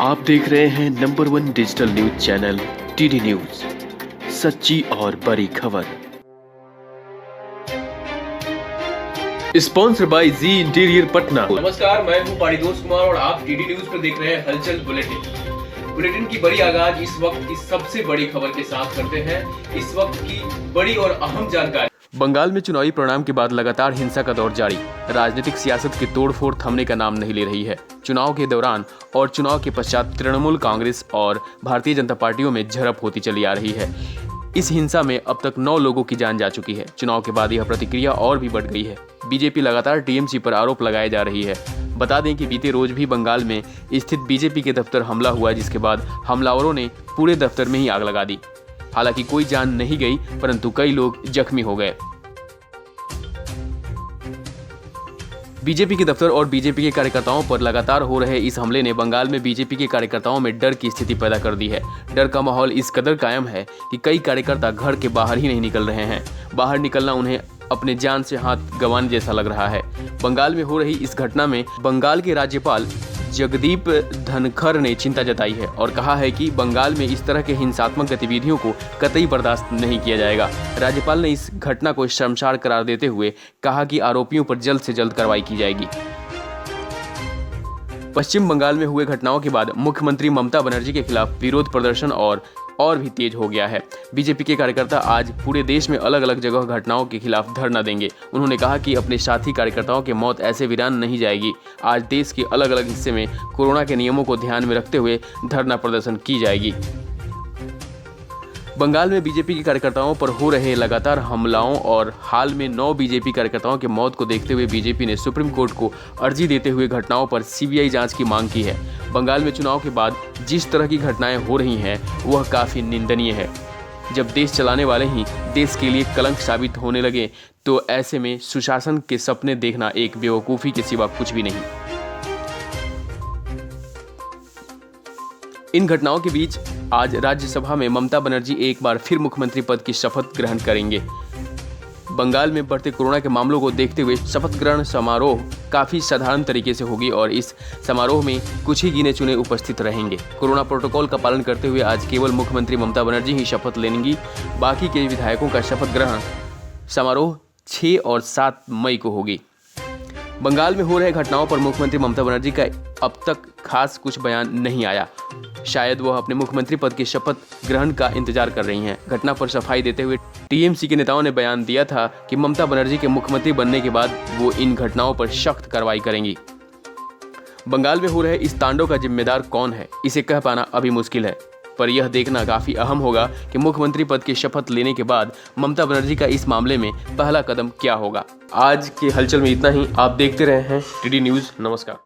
आप देख रहे हैं number 1 digital news channel TD news, सच्ची और बड़ी खबर। Sponsor by G interior Patna. नमस्कार, मैं हूं पारितोष कुमार और आप टीडी न्यूज पर देख रहे हैं हलचल बुलेटिन की बड़ी आगाज इस वक्त की सबसे बड़ी खबर के साथ करते हैं। इस वक्त की बड़ी और अहम जानकारी। बंगाल में चुनावी परिणाम के बाद लगातार हिंसा का दौर जारी। राजनीतिक सियासत की तोड़फोड़ थमने का नाम नहीं ले रही है। चुनाव के दौरान और चुनाव के पश्चात तृणमूल कांग्रेस और भारतीय जनता पार्टियों में झड़प होती चली आ रही है। इस हिंसा में अब तक 9 लोगों की जान जा चुकी है। चुनाव के बाद यह प्रतिक्रिया और भी बढ़ गई है। बीजेपी लगातार टीएमसी पर आरोप लगाए जा रही है। बता दें कि बीते रोज भी बंगाल में स्थित बीजेपी के दफ्तर हमला हुआ, जिसके बाद हमलावरों ने पूरे दफ्तर में ही आग लगा दी। हालांकि कोई जान नहीं गई, परंतु कई लोग जख्मी हो गए। बीजेपी के दफ्तर और बीजेपी के कार्यकर्ताओं पर लगातार हो रहे इस हमले ने बंगाल में बीजेपी के कार्यकर्ताओं में डर की स्थिति पैदा कर दी है। डर का माहौल इस कदर कायम है कि कई कार्यकर्ता घर के बाहर ही नहीं निकल रहे हैं। बाहर निकलना उन्हें अपने जान से हाथ गंवाने जैसा लग रहा है। बंगाल में हो रही इस घटना में बंगाल के राज्यपाल जगदीप धनखड़ ने चिंता जताई है और कहा है कि बंगाल में इस तरह के हिंसात्मक गतिविधियों को कतई बर्दाश्त नहीं किया जाएगा। राज्यपाल ने इस घटना को शर्मसार करार देते हुए कहा कि आरोपियों पर जल्द से जल्द कार्रवाई की जाएगी। पश्चिम बंगाल में हुए घटनाओं के बाद मुख्यमंत्री ममता बनर्जी के खिलाफ विरोध प्रदर्शन और भी तेज हो गया है। बीजेपी के कार्यकर्ता आज पूरे देश में अलग अलग जगह घटनाओं के खिलाफ धरना देंगे। उन्होंने कहा कि अपने साथी कार्यकर्ताओं की मौत ऐसे वीरान नहीं जाएगी। आज देश के अलग अलग हिस्से में कोरोना के नियमों को ध्यान में रखते हुए धरना प्रदर्शन की जाएगी। बंगाल में बीजेपी के कार्यकर्ताओं पर हो रहे लगातार हमलाओं और हाल में 9 बीजेपी कार्यकर्ताओं की मौत को देखते हुए बीजेपी ने सुप्रीम कोर्ट को अर्जी देते हुए घटनाओं पर सीबीआई जांच की मांग की है। बंगाल में चुनाव के बाद जिस तरह की घटनाएं हो रही हैं वह काफी निंदनीय है। जब देश चलाने वाले ही देश के लिए कलंक साबित होने लगे तो ऐसे में सुशासन के सपने देखना एक बेवकूफ़ी के सिवा कुछ भी नहीं। इन घटनाओं के बीच आज राज्यसभा में ममता बनर्जी एक बार फिर मुख्यमंत्री पद की शपथ ग्रहण करेंगे। बंगाल में बढ़ते कोरोना के मामलों को देखते हुए शपथ ग्रहण समारोह काफी साधारण तरीके से होगी और इस समारोह में कुछ ही गिने चुने उपस्थित रहेंगे। कोरोना प्रोटोकॉल का पालन करते हुए आज केवल मुख्यमंत्री ममता बनर्जी ही शपथ लेंगी। बाकी के विधायकों का शपथ ग्रहण समारोह 6 और 7 मई को होगी। बंगाल में हो रहे घटनाओं पर मुख्यमंत्री ममता बनर्जी का अब तक खास कुछ बयान नहीं आया। शायद वह अपने मुख्यमंत्री पद की शपथ ग्रहण का इंतजार कर रही हैं। घटना पर सफाई देते हुए टीएमसी के नेताओं ने बयान दिया था कि ममता बनर्जी के मुख्यमंत्री बनने के बाद वो इन घटनाओं पर सख्त कार्रवाई करेंगी। बंगाल में हो रहे इस तांडव का जिम्मेदार कौन है, इसे कह पाना अभी मुश्किल है, पर यह देखना काफी अहम होगा कि मुख्यमंत्री पद की शपथ लेने के बाद ममता बनर्जी का इस मामले में पहला कदम क्या होगा। आज के हलचल में इतना ही। आप देखते रहे हैं टीडी न्यूज। नमस्कार।